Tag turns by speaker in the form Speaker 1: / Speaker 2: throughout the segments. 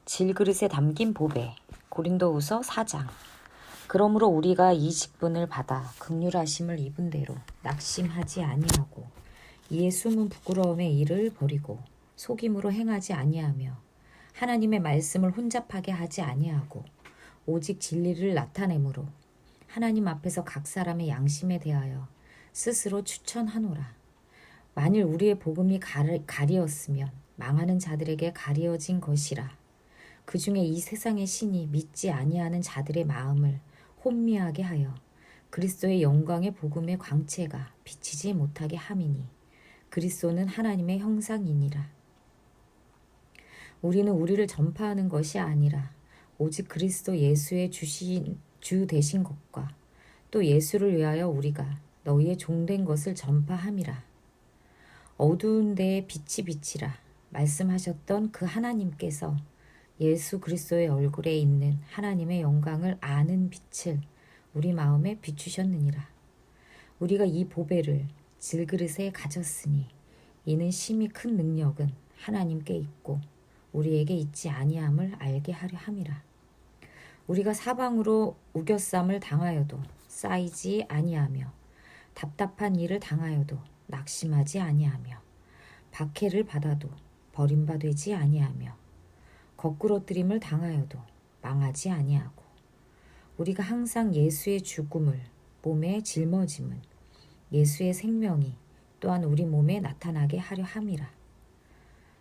Speaker 1: 질그릇에 담긴 보배. 고린도후서 4장. 그러므로 우리가 이 직분을 받아 긍휼하심을 입은 대로 낙심하지 아니하고 이에 숨은 부끄러움의 일을 버리고 속임으로 행하지 아니하며 하나님의 말씀을 혼잡하게 하지 아니하고 오직 진리를 나타내므로 하나님 앞에서 각 사람의 양심에 대하여 스스로 추천하노라. 만일 우리의 복음이 가리었으면 망하는 자들에게 가리어진 것이라. 그 중에 이 세상의 신이 믿지 아니하는 자들의 마음을 혼미하게 하여 그리스도의 영광의 복음의 광채가 비치지 못하게 함이니 그리스도는 하나님의 형상이니라. 우리는 우리를 전파하는 것이 아니라 오직 그리스도 예수의 주 되신 것과 또 예수를 위하여 우리가 너희의 종된 것을 전파함이라. 어두운 데에 빛이 비치라 말씀하셨던 그 하나님께서 예수 그리스도의 얼굴에 있는 하나님의 영광을 아는 빛을 우리 마음에 비추셨느니라. 우리가 이 보배를 질그릇에 가졌으니 이는 심히 큰 능력은 하나님께 있고 우리에게 있지 아니함을 알게 하려 함이라. 우리가 사방으로 우겨쌈을 당하여도 쌓이지 아니하며 답답한 일을 당하여도 낙심하지 아니하며 박해를 받아도 버림받지 아니하며 거꾸러뜨림을 당하여도 망하지 아니하고 우리가 항상 예수의 죽음을 몸에 짊어짐은 예수의 생명이 또한 우리 몸에 나타나게 하려 함이라.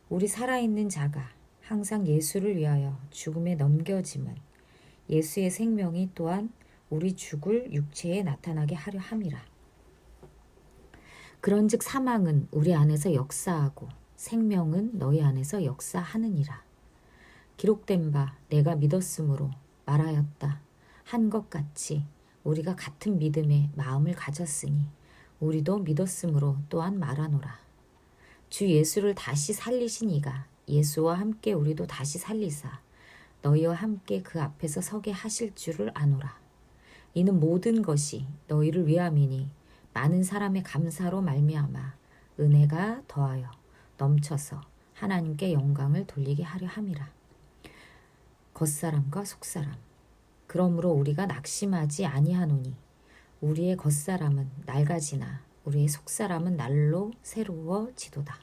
Speaker 1: 우리 살아있는 자가 항상 예수를 위하여 죽음에 넘겨짐은 예수의 생명이 또한 우리 죽을 육체에 나타나게 하려 함이라. 그런즉 사망은 우리 안에서 역사하고 생명은 너희 안에서 역사하느니라. 기록된 바 내가 믿었으므로 말하였다 한 것 같이 우리가 같은 믿음의 마음을 가졌으니 우리도 믿었으므로 또한 말하노라. 주 예수를 다시 살리신 이가 예수와 함께 우리도 다시 살리사 너희와 함께 그 앞에서 서게 하실 줄을 아노라. 이는 모든 것이 너희를 위함이니 많은 사람의 감사로 말미암아 은혜가 더하여 넘쳐서 하나님께 영광을 돌리게 하려 함이라. 겉사람과 속사람. 그러므로 우리가 낙심하지 아니하노니 우리의 겉사람은 낡아지나 우리의 속사람은 날로 새로워지도다.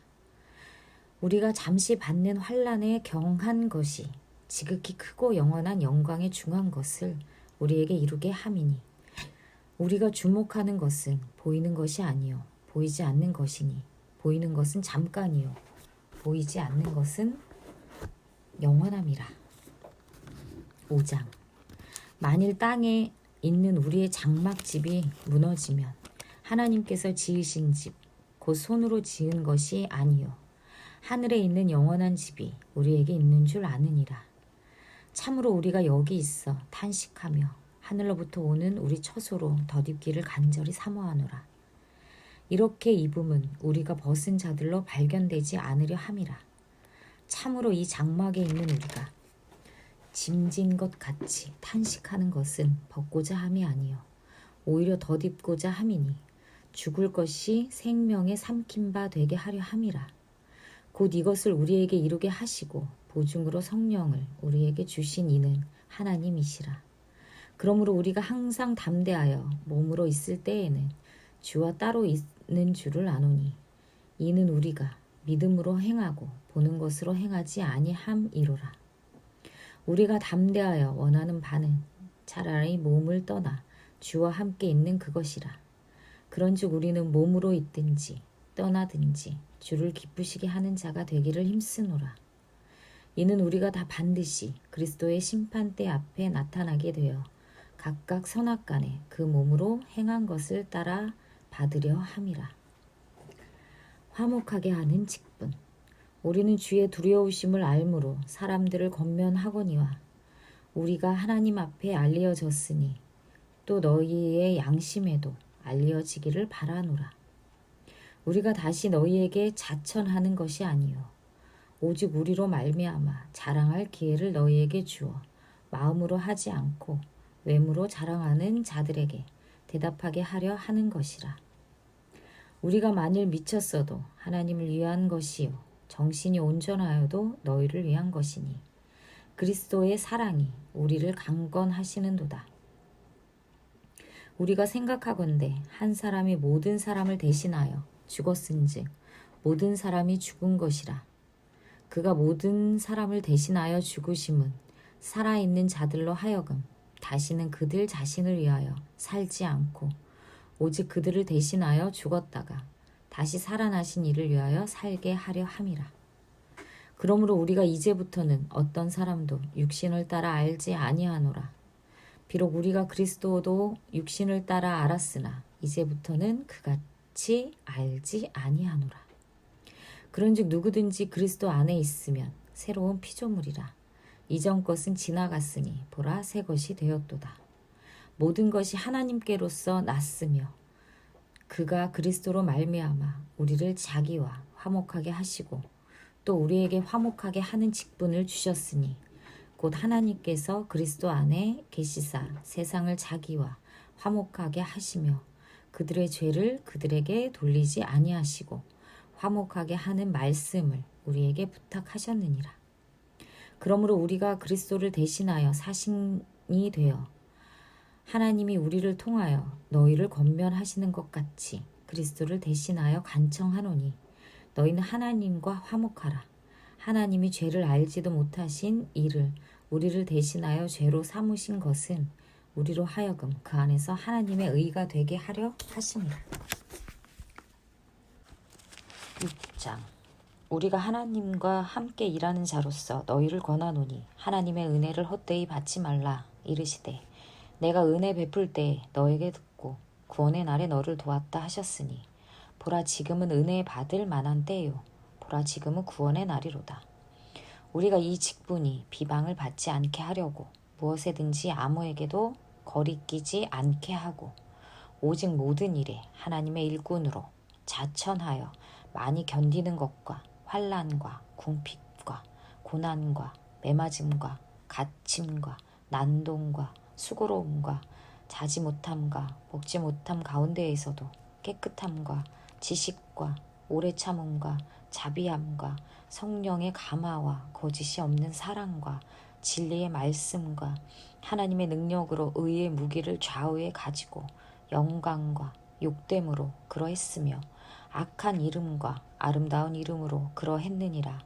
Speaker 1: 우리가 잠시 받는 환난에 경한 것이 지극히 크고 영원한 영광에 중한 것을 우리에게 이루게 함이니 우리가 주목하는 것은 보이는 것이 아니요 보이지 않는 것이니 보이는 것은 잠깐이요 보이지 않는 것은 영원함이라. 5장. 만일 땅에 있는 우리의 장막집이 무너지면 하나님께서 지으신 집 곧 손으로 지은 것이 아니요 하늘에 있는 영원한 집이 우리에게 있는 줄 아느니라. 참으로 우리가 여기 있어 탄식하며 하늘로부터 오는 우리 처소로 덧입기를 간절히 사모하노라. 이렇게 입음은 우리가 벗은 자들로 발견되지 않으려 함이라. 참으로 이 장막에 있는 우리가 짐진 것 같이 탄식하는 것은 벗고자 함이 아니요 오히려 덧입고자 함이니 죽을 것이 생명에 삼킨 바 되게 하려 함이라. 곧 이것을 우리에게 이루게 하시고 보증으로 성령을 우리에게 주신 이는 하나님이시라. 그러므로 우리가 항상 담대하여 몸으로 있을 때에는 주와 따로 있는 줄을 아노니 이는 우리가 믿음으로 행하고 보는 것으로 행하지 아니함이로라. 우리가 담대하여 원하는 바는 차라리 몸을 떠나 주와 함께 있는 그것이라. 그런즉 우리는 몸으로 있든지 떠나든지 주를 기쁘시게 하는 자가 되기를 힘쓰노라. 이는 우리가 다 반드시 그리스도의 심판대 앞에 나타나게 되어 각각 선악간에 그 몸으로 행한 것을 따라 받으려 함이라. 화목하게 하는 직분. 우리는 주의 두려우심을 알므로 사람들을 권면하거니와 우리가 하나님 앞에 알리어졌으니 또 너희의 양심에도 알리어지기를 바라노라. 우리가 다시 너희에게 자천하는 것이 아니요 오직 우리로 말미암아 자랑할 기회를 너희에게 주어 마음으로 하지 않고 외모로 자랑하는 자들에게 대답하게 하려 하는 것이라. 우리가 만일 미쳤어도 하나님을 위한 것이요 정신이 온전하여도 너희를 위한 것이니 그리스도의 사랑이 우리를 강건하시는도다. 우리가 생각하건대 한 사람이 모든 사람을 대신하여 죽었은즉 모든 사람이 죽은 것이라. 그가 모든 사람을 대신하여 죽으심은 살아있는 자들로 하여금 다시는 그들 자신을 위하여 살지 않고 오직 그들을 대신하여 죽었다가 다시 살아나신 이를 위하여 살게 하려 함이라. 그러므로 우리가 이제부터는 어떤 사람도 육신을 따라 알지 아니하노라. 비록 우리가 그리스도도 육신을 따라 알았으나 이제부터는 그같이 알지 아니하노라. 그런즉 누구든지 그리스도 안에 있으면 새로운 피조물이라. 이전 것은 지나갔으니 보라 새 것이 되었도다. 모든 것이 하나님께로서 났으며 그가 그리스도로 말미암아 우리를 자기와 화목하게 하시고 또 우리에게 화목하게 하는 직분을 주셨으니 곧 하나님께서 그리스도 안에 계시사 세상을 자기와 화목하게 하시며 그들의 죄를 그들에게 돌리지 아니하시고 화목하게 하는 말씀을 우리에게 부탁하셨느니라. 그러므로 우리가 그리스도를 대신하여 사신이 되어 하나님이 우리를 통하여 너희를 권면하시는 것 같이 그리스도를 대신하여 간청하노니 너희는 하나님과 화목하라. 하나님이 죄를 알지도 못하신 이를 우리를 대신하여 죄로 삼으신 것은 우리로 하여금 그 안에서 하나님의 의가 되게 하려 하심이라. 6장. 우리가 하나님과 함께 일하는 자로서 너희를 권하노니 하나님의 은혜를 헛되이 받지 말라. 이르시되 내가 은혜 베풀 때에 너에게 듣고 구원의 날에 너를 도왔다 하셨으니 보라 지금은 은혜 받을 만한 때요 보라 지금은 구원의 날이로다. 우리가 이 직분이 비방을 받지 않게 하려고 무엇에든지 아무에게도 거리끼지 않게 하고 오직 모든 일에 하나님의 일꾼으로 자천하여 많이 견디는 것과 환난과 궁핍과 고난과 매맞음과 갇힘과 난동과 수고로움과 자지 못함과 먹지 못함 가운데에서도 깨끗함과 지식과 오래 참음과 자비함과 성령의 감화와 거짓이 없는 사랑과 진리의 말씀과 하나님의 능력으로 의의 무기를 좌우에 가지고 영광과 욕됨으로 그러했으며 악한 이름과 아름다운 이름으로 그러했느니라.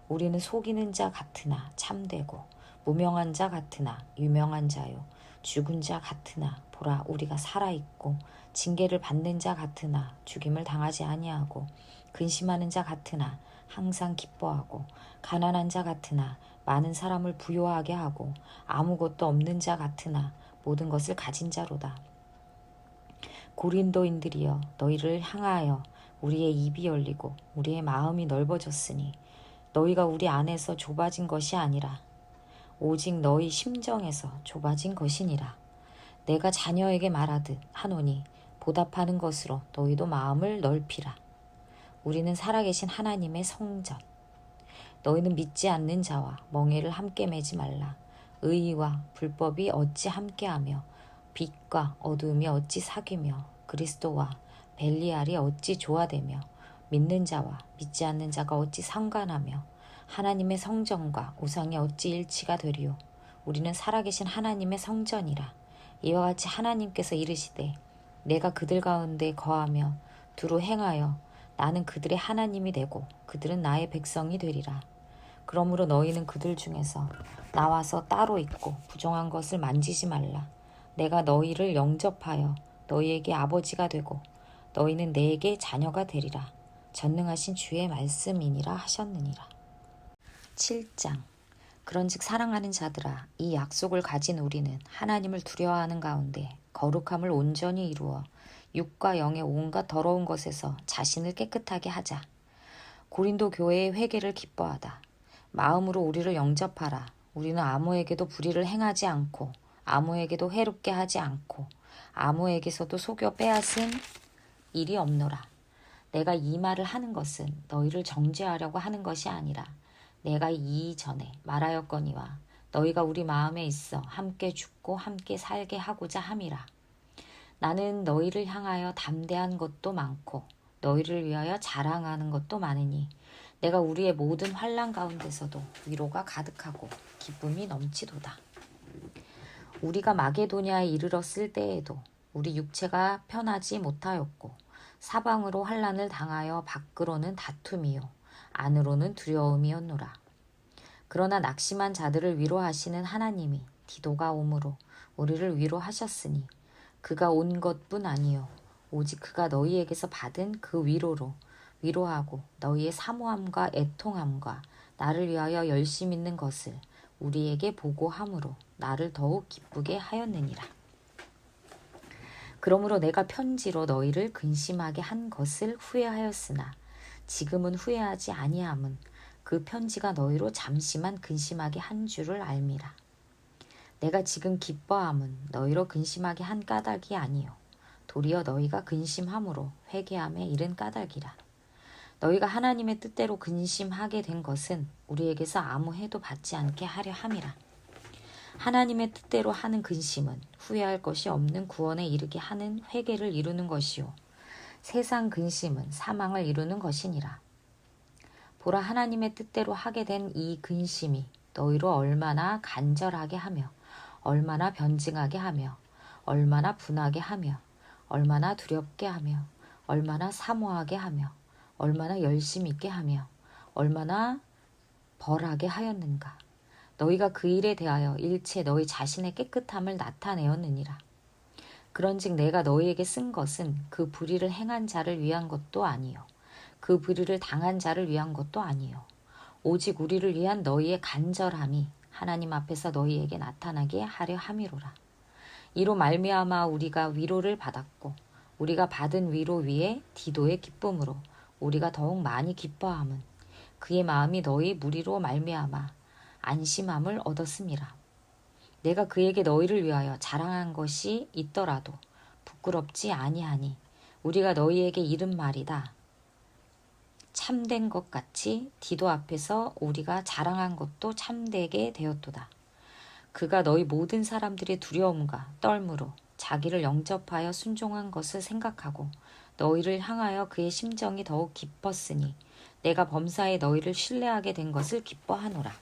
Speaker 1: 우리는 속이는 자 같으나 참되고 무명한 자 같으나 유명한 자요 죽은 자 같으나 보라 우리가 살아있고 징계를 받는 자 같으나 죽임을 당하지 아니하고 근심하는 자 같으나 항상 기뻐하고 가난한 자 같으나 많은 사람을 부요하게 하고 아무것도 없는 자 같으나 모든 것을 가진 자로다. 고린도인들이여 너희를 향하여 우리의 입이 열리고 우리의 마음이 넓어졌으니 너희가 우리 안에서 좁아진 것이 아니라 오직 너희 심정에서 좁아진 것이니라. 내가 자녀에게 말하듯 하노니 보답하는 것으로 너희도 마음을 넓히라. 우리는 살아계신 하나님의 성전. 너희는 믿지 않는 자와 멍에를 함께 매지 말라. 의와 불법이 어찌 함께하며 빛과 어두움이 어찌 사귀며 그리스도와 벨리알이 어찌 조화되며 믿는 자와 믿지 않는 자가 어찌 상관하며 하나님의 성전과 우상이 어찌 일치가 되리요. 우리는 살아계신 하나님의 성전이라. 이와 같이 하나님께서 이르시되 내가 그들 가운데 거하며 두루 행하여 나는 그들의 하나님이 되고 그들은 나의 백성이 되리라. 그러므로 너희는 그들 중에서 나와서 따로 있고 부정한 것을 만지지 말라. 내가 너희를 영접하여 너희에게 아버지가 되고 너희는 내게 자녀가 되리라. 전능하신 주의 말씀이니라 하셨느니라. 7장. 그런즉 사랑하는 자들아 이 약속을 가진 우리는 하나님을 두려워하는 가운데 거룩함을 온전히 이루어 육과 영의 온갖 더러운 것에서 자신을 깨끗하게 하자. 고린도 교회의 회개를 기뻐하다. 마음으로 우리를 영접하라. 우리는 아무에게도 불의를 행하지 않고 아무에게도 해롭게 하지 않고 아무에게서도 속여 빼앗은 일이 없노라. 내가 이 말을 하는 것은 너희를 정죄하려고 하는 것이 아니라 내가 이전에 말하였거니와 너희가 우리 마음에 있어 함께 죽고 함께 살게 하고자 함이라. 나는 너희를 향하여 담대한 것도 많고 너희를 위하여 자랑하는 것도 많으니 내가 우리의 모든 환난 가운데서도 위로가 가득하고 기쁨이 넘치도다. 우리가 마게도냐에 이르렀을 때에도 우리 육체가 편하지 못하였고 사방으로 환난을 당하여 밖으로는 다툼이요 안으로는 두려움이었노라. 그러나 낙심한 자들을 위로하시는 하나님이 디도가 오므로 우리를 위로하셨으니 그가 온 것뿐 아니요 오직 그가 너희에게서 받은 그 위로로 위로하고 너희의 사모함과 애통함과 나를 위하여 열심 있는 것을 우리에게 보고함으로 나를 더욱 기쁘게 하였느니라. 그러므로 내가 편지로 너희를 근심하게 한 것을 후회하였으나 지금은 후회하지 아니함은 그 편지가 너희로 잠시만 근심하게 한 줄을 알미라. 내가 지금 기뻐함은 너희로 근심하게 한 까닭이 아니요 도리어 너희가 근심함으로 회개함에 이른 까닭이라. 너희가 하나님의 뜻대로 근심하게 된 것은 우리에게서 아무 해도 받지 않게 하려 함이라. 하나님의 뜻대로 하는 근심은 후회할 것이 없는 구원에 이르게 하는 회개를 이루는 것이요 세상 근심은 사망을 이루는 것이니라. 보라, 하나님의 뜻대로 하게 된 이 근심이 너희로 얼마나 간절하게 하며 얼마나 변증하게 하며 얼마나 분하게 하며 얼마나 두렵게 하며 얼마나 사모하게 하며 얼마나 열심 있게 하며 얼마나 벌하게 하였는가. 너희가 그 일에 대하여 일체 너희 자신의 깨끗함을 나타내었느니라. 그런즉 내가 너희에게 쓴 것은 그 불의를 행한 자를 위한 것도 아니요 그 불의를 당한 자를 위한 것도 아니요 오직 우리를 위한 너희의 간절함이 하나님 앞에서 너희에게 나타나게 하려 함이로라. 이로 말미암아 우리가 위로를 받았고 우리가 받은 위로 위에 디도의 기쁨으로 우리가 더욱 많이 기뻐함은 그의 마음이 너희 무리로 말미암아 안심함을 얻었음이라. 내가 그에게 너희를 위하여 자랑한 것이 있더라도 부끄럽지 아니하니 우리가 너희에게 이른 말이다. 참된 것 같이 디도 앞에서 우리가 자랑한 것도 참되게 되었도다. 그가 너희 모든 사람들의 두려움과 떨므로 자기를 영접하여 순종한 것을 생각하고 너희를 향하여 그의 심정이 더욱 깊었으니 내가 범사에 너희를 신뢰하게 된 것을 기뻐하노라.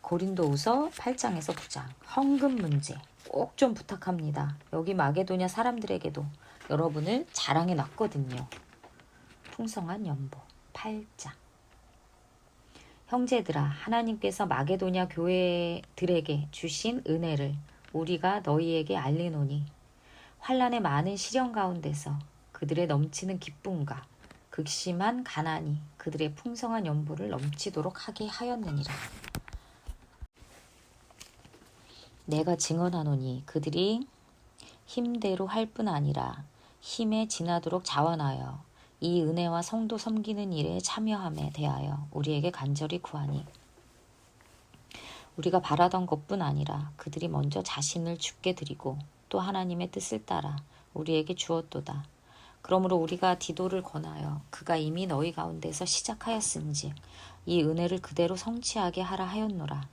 Speaker 1: 고린도후서 8장에서 9장 헌금 문제 꼭 좀 부탁합니다. 여기 마게도냐 사람들에게도 여러분을 자랑해 놨거든요. 풍성한 연보 8장. 형제들아, 하나님께서 마게도냐 교회들에게 주신 은혜를 우리가 너희에게 알리노니 환난의 많은 시련 가운데서 그들의 넘치는 기쁨과 극심한 가난이 그들의 풍성한 연보를 넘치도록 하게 하였느니라. 내가 증언하노니 그들이 힘대로 할 뿐 아니라 힘에 지나도록 자원하여 이 은혜와 성도 섬기는 일에 참여함에 대하여 우리에게 간절히 구하니 우리가 바라던 것뿐 아니라 그들이 먼저 자신을 주께 드리고 또 하나님의 뜻을 따라 우리에게 주었도다. 그러므로 우리가 디도를 권하여 그가 이미 너희 가운데서 시작하였은즉 이 은혜를 그대로 성취하게 하라 하였노라.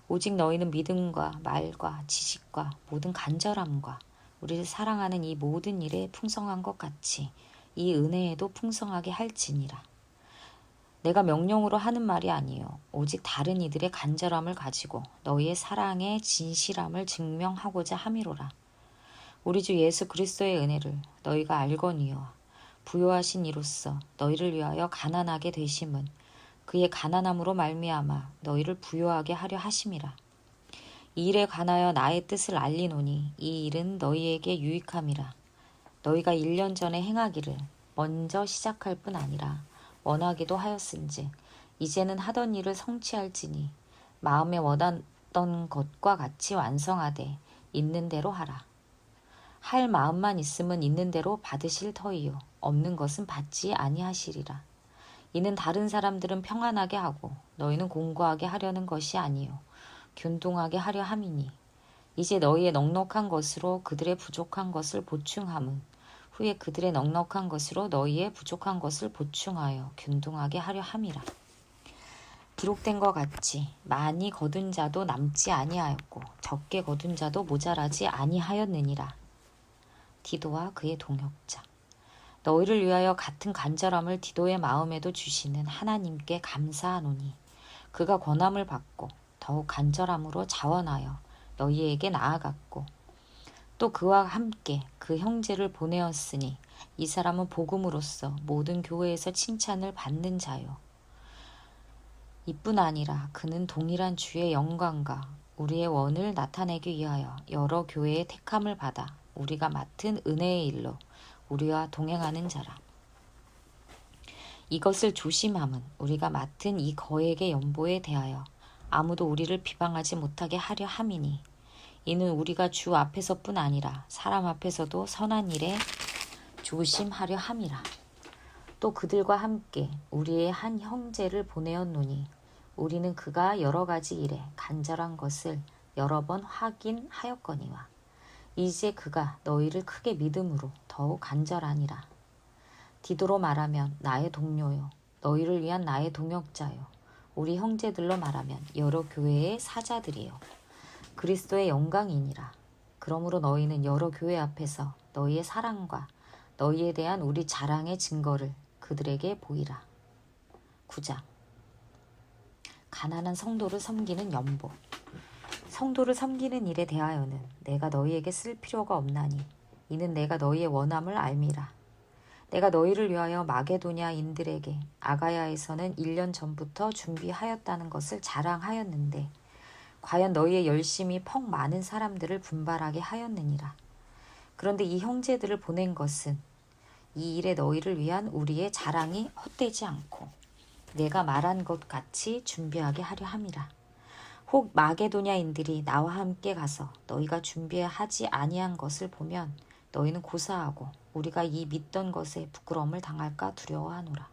Speaker 1: 오직 너희는 믿음과 말과 지식과 모든 간절함과 우리를 사랑하는 이 모든 일에 풍성한 것 같이 이 은혜에도 풍성하게 할지니라. 내가 명령으로 하는 말이 아니요 오직 다른 이들의 간절함을 가지고 너희의 사랑의 진실함을 증명하고자 함이로라. 우리 주 예수 그리스도의 은혜를 너희가 알거니와 부요하신 이로써 너희를 위하여 가난하게 되심은 그의 가난함으로 말미암아 너희를 부요하게 하려 하심이라. 이 일에 관하여 나의 뜻을 알리노니 이 일은 너희에게 유익함이라. 너희가 1년 전에 행하기를 먼저 시작할 뿐 아니라 원하기도 하였은즉 이제는 하던 일을 성취할지니 마음에 원하던 것과 같이 완성하되 있는 대로 하라. 할 마음만 있으면 있는 대로 받으실 터이요 없는 것은 받지 아니하시리라. 이는 다른 사람들은 평안하게 하고 너희는 공고하게 하려는 것이 아니요 균등하게 하려 함이니 이제 너희의 넉넉한 것으로 그들의 부족한 것을 보충함은 후에 그들의 넉넉한 것으로 너희의 부족한 것을 보충하여 균등하게 하려 함이라. 기록된 것 같이 많이 거둔 자도 남지 아니하였고 적게 거둔 자도 모자라지 아니하였느니라. 디도와 그의 동역자. 너희를 위하여 같은 간절함을 디도의 마음에도 주시는 하나님께 감사하노니 그가 권함을 받고 더욱 간절함으로 자원하여 너희에게 나아갔고 또 그와 함께 그 형제를 보내었으니 이 사람은 복음으로써 모든 교회에서 칭찬을 받는 자요. 이뿐 아니라 그는 동일한 주의 영광과 우리의 원을 나타내기 위하여 여러 교회의 택함을 받아 우리가 맡은 은혜의 일로 우리와 동행하는 자라. 이것을 조심함은 우리가 맡은 이 거액의 연보에 대하여 아무도 우리를 비방하지 못하게 하려 함이니 이는 우리가 주 앞에서뿐 아니라 사람 앞에서도 선한 일에 조심하려 함이라. 또 그들과 함께 우리의 한 형제를 보내었노니 우리는 그가 여러 가지 일에 간절한 것을 여러 번 확인하였거니와 이제 그가 너희를 크게 믿음으로 더욱 간절하니라. 디도로 말하면 나의 동료요 너희를 위한 나의 동역자요 우리 형제들로 말하면 여러 교회의 사자들이요 그리스도의 영광이니라. 그러므로 너희는 여러 교회 앞에서 너희의 사랑과 너희에 대한 우리 자랑의 증거를 그들에게 보이라. 9장 가난한 성도를 섬기는 연보. 성도를 섬기는 일에 대하여는 내가 너희에게 쓸 필요가 없나니 이는 내가 너희의 원함을 알미라. 내가 너희를 위하여 마게도냐인들에게 아가야에서는 1년 전부터 준비하였다는 것을 자랑하였는데 과연 너희의 열심이 퍽 많은 사람들을 분발하게 하였느니라. 그런데 이 형제들을 보낸 것은 이 일에 너희를 위한 우리의 자랑이 헛되지 않고 내가 말한 것 같이 준비하게 하려 함이라. 혹 마게도냐인들이 나와 함께 가서 너희가 준비하지 아니한 것을 보면 너희는 고사하고 우리가 이 믿던 것에 부끄러움을 당할까 두려워하노라.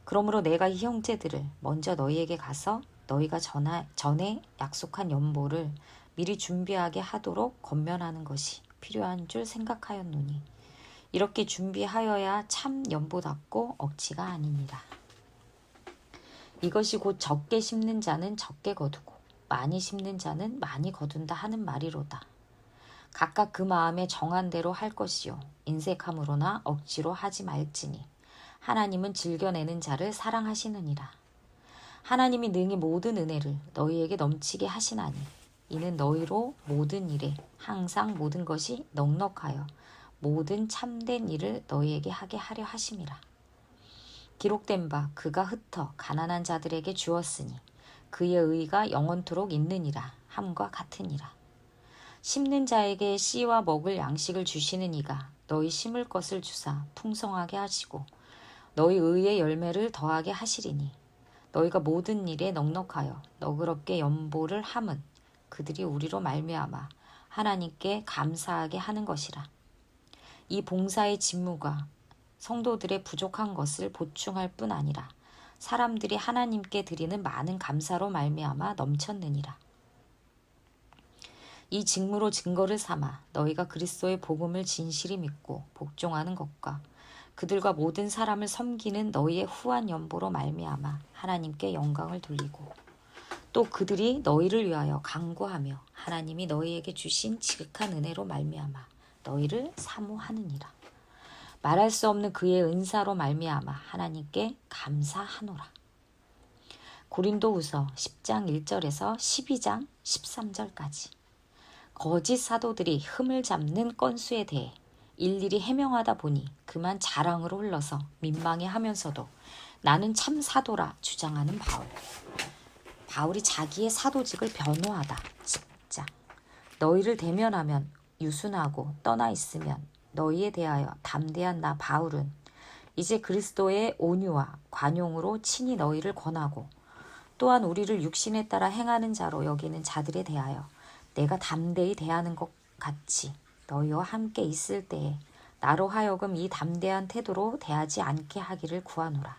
Speaker 1: 그러므로 내가 이 형제들을 먼저 너희에게 가서 너희가 전에 약속한 연보를 미리 준비하게 하도록 권면하는 것이 필요한 줄 생각하였노니 이렇게 준비하여야 참 연보답고 억지가 아니니라. 이것이 곧 적게 심는 자는 적게 거두고 많이 심는 자는 많이 거둔다 하는 말이로다. 각각 그 마음에 정한 대로 할 것이요 인색함으로나 억지로 하지 말지니 하나님은 즐겨내는 자를 사랑하시느니라. 하나님이 능히 모든 은혜를 너희에게 넘치게 하시나니 이는 너희로 모든 일에 항상 모든 것이 넉넉하여 모든 참된 일을 너희에게 하게 하려 하심이라. 기록된 바 그가 흩어 가난한 자들에게 주었으니 그의 의가 영원토록 있느니라 함과 같으니라. 심는 자에게 씨와 먹을 양식을 주시는 이가 너희 심을 것을 주사 풍성하게 하시고 너희 의의 열매를 더하게 하시리니 너희가 모든 일에 넉넉하여 너그럽게 연보를 함은 그들이 우리로 말미암아 하나님께 감사하게 하는 것이라. 이 봉사의 직무가 성도들의 부족한 것을 보충할 뿐 아니라 사람들이 하나님께 드리는 많은 감사로 말미암아 넘쳤느니라. 이 직무로 증거를 삼아 너희가 그리스도의 복음을 진실히 믿고 복종하는 것과 그들과 모든 사람을 섬기는 너희의 후한 연보로 말미암아 하나님께 영광을 돌리고 또 그들이 너희를 위하여 간구하며 하나님이 너희에게 주신 지극한 은혜로 말미암아 너희를 사모하느니라. 말할 수 없는 그의 은사로 말미암아 하나님께 감사하노라. 고린도후서 10장 1절에서 12장 13절까지. 거짓 사도들이 흠을 잡는 건수에 대해 일일이 해명하다 보니 그만 자랑으로 흘러서 민망해하면서도 나는 참 사도라 주장하는 바울. 바울이 자기의 사도직을 변호하다. 10장. 너희를 대면하면 유순하고 떠나 있으면 너희에 대하여 담대한 나 바울은 이제 그리스도의 온유와 관용으로 친히 너희를 권하고 또한 우리를 육신에 따라 행하는 자로 여기는 자들에 대하여 내가 담대히 대하는 것 같이 너희와 함께 있을 때에 나로 하여금 이 담대한 태도로 대하지 않게 하기를 구하노라.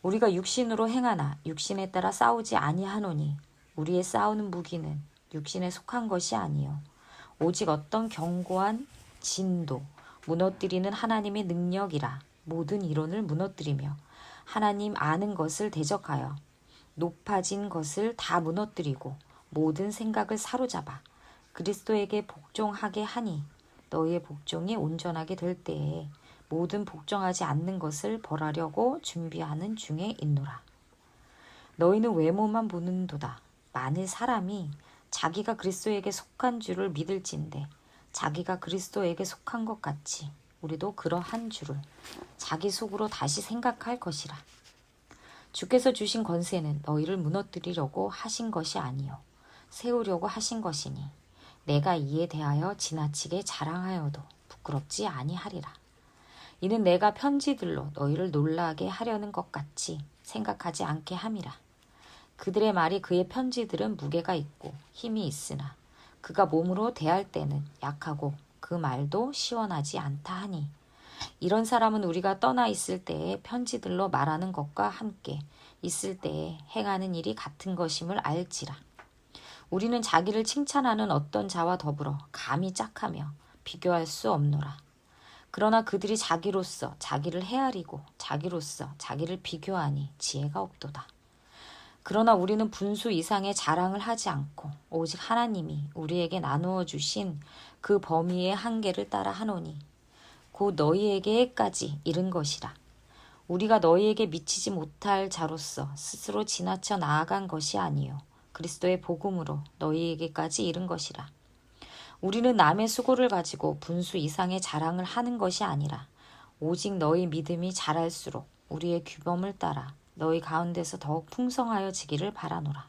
Speaker 1: 우리가 육신으로 행하나 육신에 따라 싸우지 아니하노니 우리의 싸우는 무기는 육신에 속한 것이 아니요 오직 어떤 견고한 진도 무너뜨리는 하나님의 능력이라. 모든 이론을 무너뜨리며 하나님 아는 것을 대적하여 높아진 것을 다 무너뜨리고 모든 생각을 사로잡아 그리스도에게 복종하게 하니 너희의 복종이 온전하게 될 때에 모든 복종하지 않는 것을 벌하려고 준비하는 중에 있노라. 너희는 외모만 보는도다. 만일 사람이 자기가 그리스도에게 속한 줄을 믿을진대 자기가 그리스도에게 속한 것 같이 우리도 그러한 줄을 자기 속으로 다시 생각할 것이라. 주께서 주신 권세는 너희를 무너뜨리려고 하신 것이 아니요 세우려고 하신 것이니 내가 이에 대하여 지나치게 자랑하여도 부끄럽지 아니하리라. 이는 내가 편지들로 너희를 놀라게 하려는 것 같이 생각하지 않게 함이라. 그들의 말이 그의 편지들은 무게가 있고 힘이 있으나 그가 몸으로 대할 때는 약하고 그 말도 시원하지 않다 하니 이런 사람은 우리가 떠나 있을 때에 편지들로 말하는 것과 함께 있을 때에 행하는 일이 같은 것임을 알지라. 우리는 자기를 칭찬하는 어떤 자와 더불어 감히 짝하며 비교할 수 없노라. 그러나 그들이 자기로서 자기를 헤아리고 자기로서 자기를 비교하니 지혜가 없도다. 그러나 우리는 분수 이상의 자랑을 하지 않고 오직 하나님이 우리에게 나누어 주신 그 범위의 한계를 따라 하노니 곧 너희에게까지 이른 것이라. 우리가 너희에게 미치지 못할 자로서 스스로 지나쳐 나아간 것이 아니요 그리스도의 복음으로 너희에게까지 이른 것이라. 우리는 남의 수고를 가지고 분수 이상의 자랑을 하는 것이 아니라 오직 너희 믿음이 자랄수록 우리의 규범을 따라 너희 가운데서 더욱 풍성하여지기를 바라노라.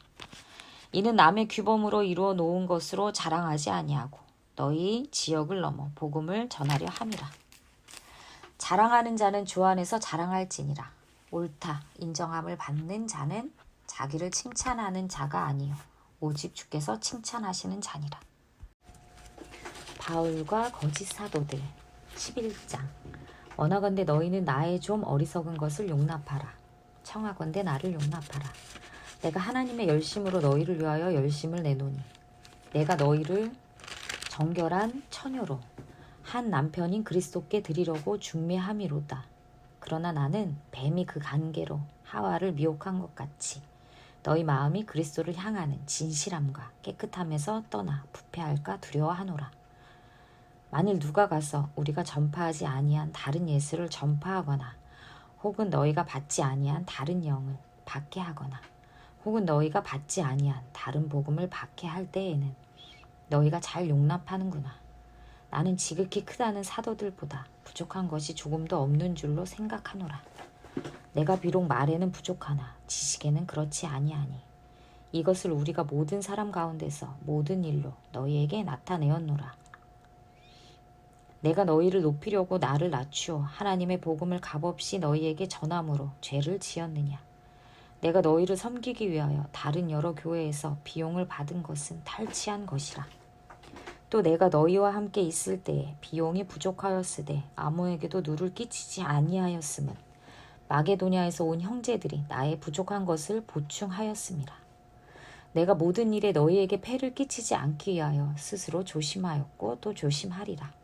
Speaker 1: 이는 남의 규범으로 이루어 놓은 것으로 자랑하지 아니하고 너희 지역을 넘어 복음을 전하려 함이라. 자랑하는 자는 주 안에서 자랑할지니라. 옳다 인정함을 받는 자는 자기를 칭찬하는 자가 아니요 오직 주께서 칭찬하시는 자니라. 바울과 거짓 사도들 11장. 원하건대 너희는 나의 좀 어리석은 것을 용납하라. 청하건대 나를 용납하라. 내가 하나님의 열심으로 너희를 위하여 열심을 내노니 내가 너희를 정결한 처녀로 한 남편인 그리스도께 드리려고 중매함이로다. 그러나 나는 뱀이 그 관계로 하와를 미혹한 것 같이 너희 마음이 그리스도를 향하는 진실함과 깨끗함에서 떠나 부패할까 두려워하노라. 만일 누가 가서 우리가 전파하지 아니한 다른 예수를 전파하거나 혹은 너희가 받지 아니한 다른 영을 받게 하거나 혹은 너희가 받지 아니한 다른 복음을 받게 할 때에는 너희가 잘 용납하는구나. 나는 지극히 크다는 사도들보다 부족한 것이 조금도 없는 줄로 생각하노라. 내가 비록 말에는 부족하나 지식에는 그렇지 아니하니 이것을 우리가 모든 사람 가운데서 모든 일로 너희에게 나타내었노라. 내가 너희를 높이려고 나를 낮추어 하나님의 복음을 값없이 너희에게 전함으로 죄를 지었느냐. 내가 너희를 섬기기 위하여 다른 여러 교회에서 비용을 받은 것은 탈취한 것이라. 또 내가 너희와 함께 있을 때에 비용이 부족하였으되 아무에게도 누를 끼치지 아니하였음은 마게도냐에서 온 형제들이 나의 부족한 것을 보충하였음이라. 내가 모든 일에 너희에게 폐를 끼치지 않기 위하여 스스로 조심하였고 또 조심하리라.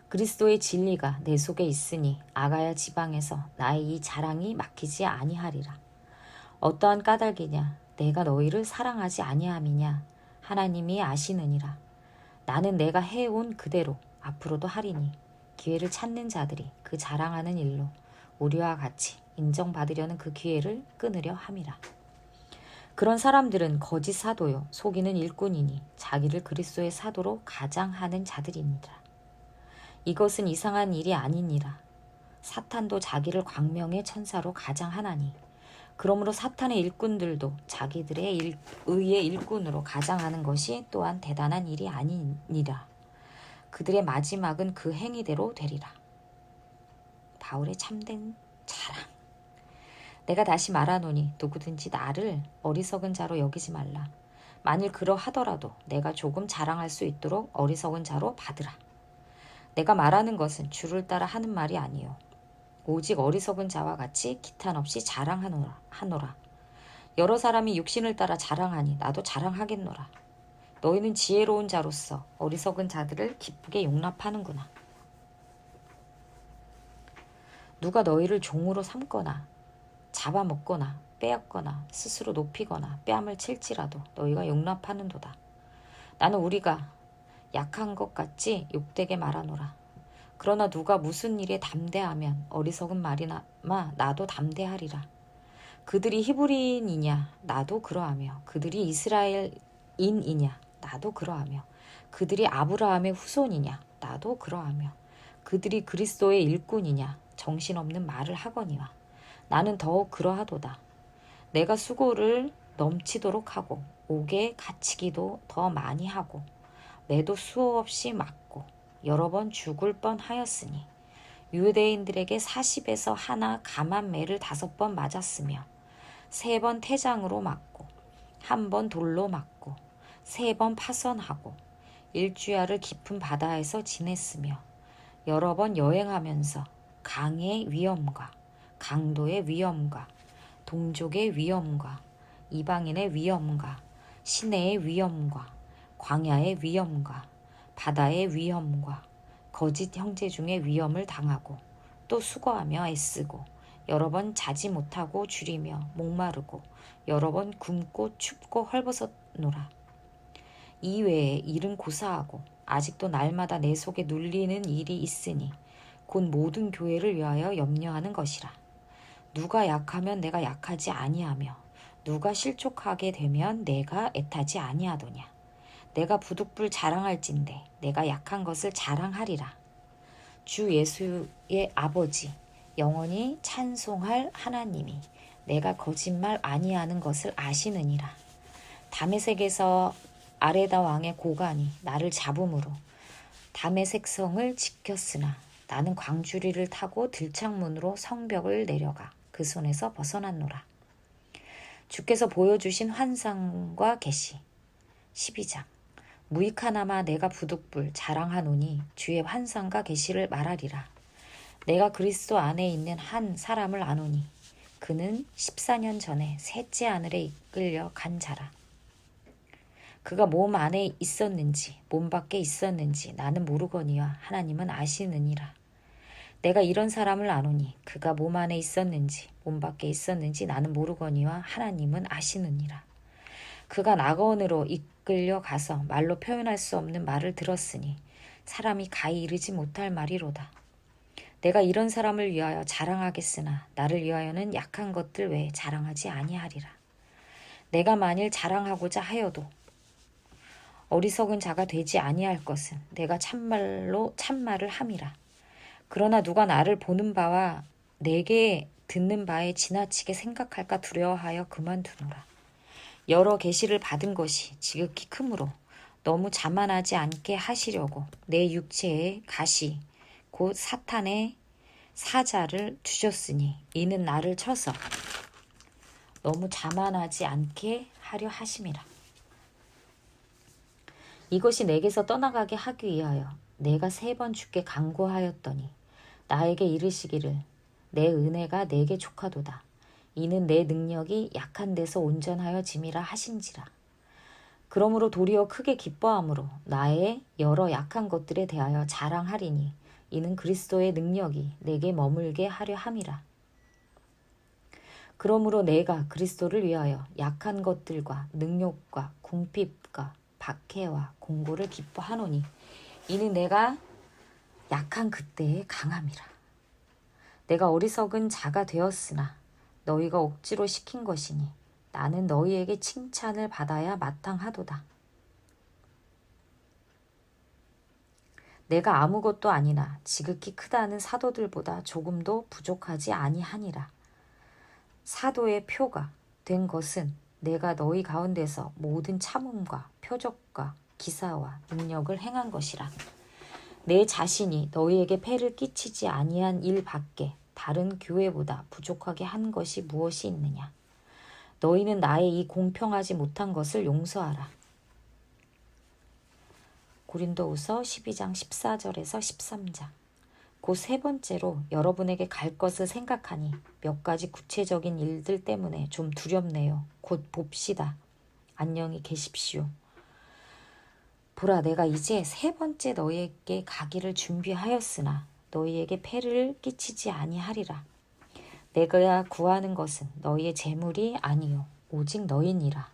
Speaker 1: 그리스도의 진리가 내 속에 있으니 아가야 지방에서 나의 이 자랑이 막히지 아니하리라. 어떠한 까닭이냐 내가 너희를 사랑하지 아니함이냐 하나님이 아시느니라. 나는 내가 해온 그대로 앞으로도 하리니 기회를 찾는 자들이 그 자랑하는 일로 우리와 같이 인정받으려는 그 기회를 끊으려 함이라. 그런 사람들은 거짓 사도요 속이는 일꾼이니 자기를 그리스도의 사도로 가장하는 자들이니라. 이것은 이상한 일이 아니니라. 사탄도 자기를 광명의 천사로 가장하나니 그러므로 사탄의 일꾼들도 자기들의 의의 일꾼으로 가장하는 것이 또한 대단한 일이 아니니라. 그들의 마지막은 그 행위대로 되리라. 바울의 참된 자랑. 내가 다시 말하노니 누구든지 나를 어리석은 자로 여기지 말라. 만일 그러하더라도 내가 조금 자랑할 수 있도록 어리석은 자로 받으라. 내가 말하는 것은 주를 따라 하는 말이 아니요 오직 어리석은 자와 같이 기탄 없이 자랑하노라. 여러 사람이 육신을 따라 자랑하니 나도 자랑하겠노라. 너희는 지혜로운 자로서 어리석은 자들을 기쁘게 용납하는구나. 누가 너희를 종으로 삼거나 잡아먹거나 빼앗거나 스스로 높이거나 뺨을 칠지라도 너희가 용납하는도다. 나는 우리가 약한 것 같지 욕되게 말하노라. 그러나 누가 무슨 일에 담대하면 어리석은 말이나마 나도 담대하리라. 그들이 히브리인이냐 나도 그러하며 그들이 이스라엘인이냐 나도 그러하며 그들이 아브라함의 후손이냐 나도 그러하며 그들이 그리스도의 일꾼이냐 정신없는 말을 하거니와 나는 더욱 그러하도다. 내가 수고를 넘치도록 하고 옥에 갇히기도 더 많이 하고 매도 수없이 맞고 여러 번 죽을 뻔하였으니 유대인들에게 40에서 하나 감한 매를 5번 맞았으며 3번 태장으로 맞고 1번 돌로 맞고 3번 파선하고 일주야를 깊은 바다에서 지냈으며 여러 번 여행하면서 강의 위험과 강도의 위험과 동족의 위험과 이방인의 위험과 시내의 위험과 광야의 위험과 바다의 위험과 거짓 형제 중의 위험을 당하고 또 수고하며 애쓰고 여러 번 자지 못하고 줄이며 목마르고 여러 번 굶고 춥고 헐벗었노라. 이외에 일은 고사하고 아직도 날마다 내 속에 눌리는 일이 있으니 곧 모든 교회를 위하여 염려하는 것이라. 누가 약하면 내가 약하지 아니하며 누가 실족하게 되면 내가 애타지 아니하도냐. 내가 부득불 자랑할진대 내가 약한 것을 자랑하리라. 주 예수의 아버지 영원히 찬송할 하나님이 내가 거짓말 아니하는 것을 아시느니라. 다메섹에서 아레다 왕의 고관이 나를 잡음으로 다메섹 성을 지켰으나 나는 광주리를 타고 들창문으로 성벽을 내려가 그 손에서 벗어났노라. 주께서 보여주신 환상과 계시 12장. 무익하나마 내가 부득불 자랑하노니 주의 환상과 계시를 말하리라. 내가 그리스도 안에 있는 한 사람을 아노니 그는 14년 전에 셋째 하늘에 이끌려 간 자라. 그가 몸 안에 있었는지 몸 밖에 있었는지 나는 모르거니와 하나님은 아시느니라. 내가 이런 사람을 아노니 그가 몸 안에 있었는지 몸 밖에 있었는지 나는 모르거니와 하나님은 아시느니라. 그가 낙원으로 이끌려 가서 말로 표현할 수 없는 말을 들었으니 사람이 가히 이르지 못할 말이로다. 내가 이런 사람을 위하여 자랑하겠으나 나를 위하여는 약한 것들 외에 자랑하지 아니하리라. 내가 만일 자랑하고자 하여도 어리석은 자가 되지 아니할 것은 내가 참말로 참말을 함이라. 그러나 누가 나를 보는 바와 내게 듣는 바에 지나치게 생각할까 두려워하여 그만두노라. 여러 계시를 받은 것이 지극히 크므로 너무 자만하지 않게 하시려고 내 육체에 가시 곧 사탄의 사자를 주셨으니 이는 나를 쳐서 너무 자만하지 않게 하려 하심이라. 이것이 내게서 떠나가게 하기 위하여 내가 3번 주께 간구하였더니 나에게 이르시기를 내 은혜가 내게 족하도다. 이는 내 능력이 약한 데서 온전하여 짐이라 하신지라. 그러므로 도리어 크게 기뻐함으로 나의 여러 약한 것들에 대하여 자랑하리니 이는 그리스도의 능력이 내게 머물게 하려 함이라. 그러므로 내가 그리스도를 위하여 약한 것들과 능욕과 궁핍과 박해와 공고를 기뻐하노니 이는 내가 약한 그때의 강함이라. 내가 어리석은 자가 되었으나 너희가 억지로 시킨 것이니 나는 너희에게 칭찬을 받아야 마땅하도다. 내가 아무것도 아니나 지극히 크다는 사도들보다 조금도 부족하지 아니하니라. 사도의 표가 된 것은 내가 너희 가운데서 모든 참음과 표적과 기사와 능력을 행한 것이라. 내 자신이 너희에게 폐를 끼치지 아니한 일 밖에 다른 교회보다 부족하게 한 것이 무엇이 있느냐. 너희는 나의 이 공평하지 못한 것을 용서하라. 고린도후서 12장 14절에서 13장. 곧 3번째로 여러분에게 갈 것을 생각하니 몇 가지 구체적인 일들 때문에 좀 두렵네요. 곧 봅시다. 안녕히 계십시오. 보라, 내가 이제 3번째 너희에게 가기를 준비하였으나 너희에게 폐를 끼치지 아니하리라. 내가 구하는 것은 너희의 재물이 아니요 오직 너희니라.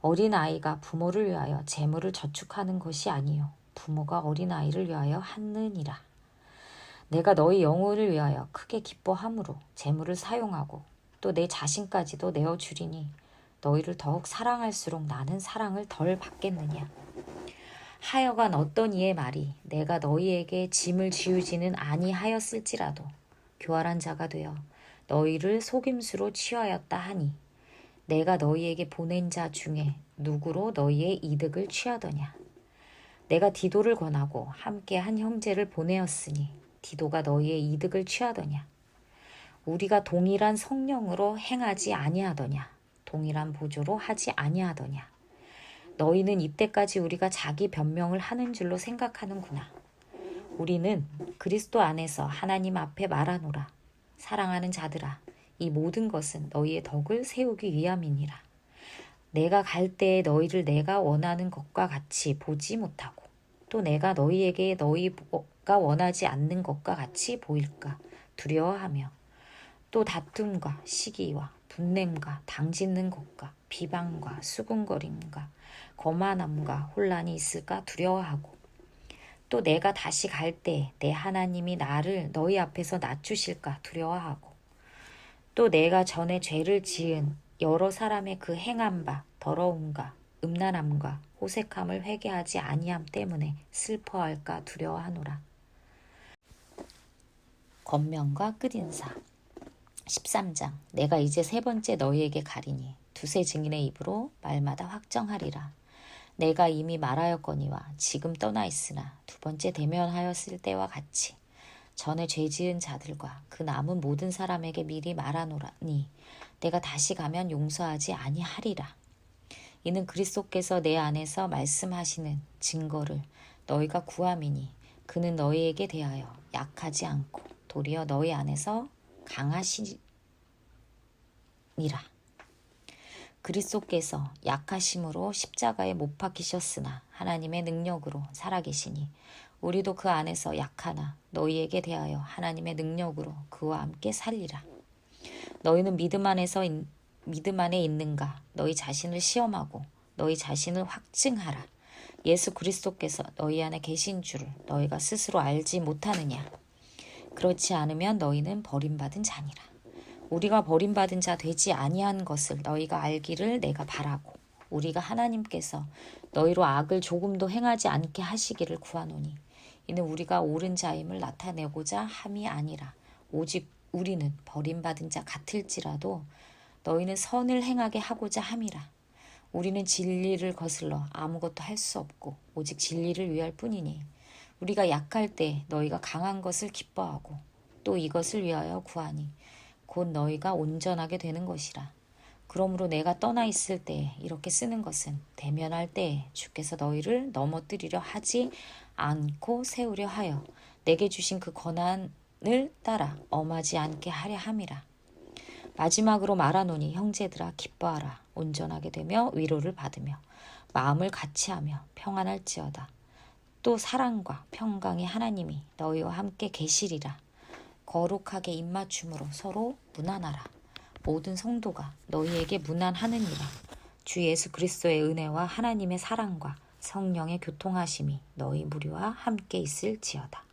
Speaker 1: 어린아이가 부모를 위하여 재물을 저축하는 것이 아니요 부모가 어린아이를 위하여 하느니라. 내가 너희 영혼을 위하여 크게 기뻐함으로 재물을 사용하고 또 내 자신까지도 내어주리니 너희를 더욱 사랑할수록 나는 사랑을 덜 받겠느냐. 하여간 어떤 이의 말이 내가 너희에게 짐을 지우지는 아니하였을지라도 교활한 자가 되어 너희를 속임수로 취하였다 하니 내가 너희에게 보낸 자 중에 누구로 너희의 이득을 취하더냐. 내가 디도를 권하고 함께 한 형제를 보내었으니 디도가 너희의 이득을 취하더냐. 우리가 동일한 성령으로 행하지 아니하더냐. 동일한 보조로 하지 아니하더냐. 너희는 이때까지 우리가 자기 변명을 하는 줄로 생각하는구나. 우리는 그리스도 안에서 하나님 앞에 말하노라. 사랑하는 자들아, 이 모든 것은 너희의 덕을 세우기 위함이니라. 내가 갈 때에 너희를 내가 원하는 것과 같이 보지 못하고 또 내가 너희에게 너희가 원하지 않는 것과 같이 보일까 두려워하며 또 다툼과 시기와 분냄과 당짓는 것과 비방과 수군거림과 거만함과 혼란이 있을까 두려워하고 또 내가 다시 갈 때 내 하나님이 나를 너희 앞에서 낮추실까 두려워하고 또 내가 전에 죄를 지은 여러 사람의 그 행한 바 더러움과 음란함과 호색함을 회개하지 아니함 때문에 슬퍼할까 두려워하노라. 권면과 끝인사 13장. 내가 이제 세 번째 너희에게 가리니 두세 증인의 입으로 말마다 확정하리라. 내가 이미 말하였거니와 지금 떠나 있으나 두 번째 대면하였을 때와 같이 전에 죄 지은 자들과 그 남은 모든 사람에게 미리 말하노라니 내가 다시 가면 용서하지 아니하리라. 이는 그리스도께서 내 안에서 말씀하시는 증거를 너희가 구함이니 그는 너희에게 대하여 약하지 않고 도리어 너희 안에서 강하시니라. 그리스도께서 약하심으로 십자가에 못 박히셨으나 하나님의 능력으로 살아계시니 우리도 그 안에서 약하나 너희에게 대하여 하나님의 능력으로 그와 함께 살리라. 너희는 믿음 안에 있는가? 너희 자신을 시험하고 너희 자신을 확증하라. 예수 그리스도께서 너희 안에 계신 줄을 너희가 스스로 알지 못하느냐? 그렇지 않으면 너희는 버림받은 자니라. 우리가 버림받은 자 되지 아니한 것을 너희가 알기를 내가 바라고 우리가 하나님께서 너희로 악을 조금도 행하지 않게 하시기를 구하노니 이는 우리가 옳은 자임을 나타내고자 함이 아니라 오직 우리는 버림받은 자 같을지라도 너희는 선을 행하게 하고자 함이라. 우리는 진리를 거슬러 아무것도 할 수 없고 오직 진리를 위할 뿐이니 우리가 약할 때 너희가 강한 것을 기뻐하고 또 이것을 위하여 구하니 곧 너희가 온전하게 되는 것이라. 그러므로 내가 떠나 있을 때 이렇게 쓰는 것은 대면할 때에 주께서 너희를 넘어뜨리려 하지 않고 세우려 하여 내게 주신 그 권한을 따라 엄하지 않게 하려 함이라. 마지막으로 말하노니 형제들아 기뻐하라. 온전하게 되며 위로를 받으며 마음을 같이하며 평안할지어다. 또 사랑과 평강의 하나님이 너희와 함께 계시리라. 거룩하게 입맞춤으로 서로 문안하라. 모든 성도가 너희에게 문안하느니라. 주 예수 그리스도의 은혜와 하나님의 사랑과 성령의 교통하심이 너희 무리와 함께 있을지어다.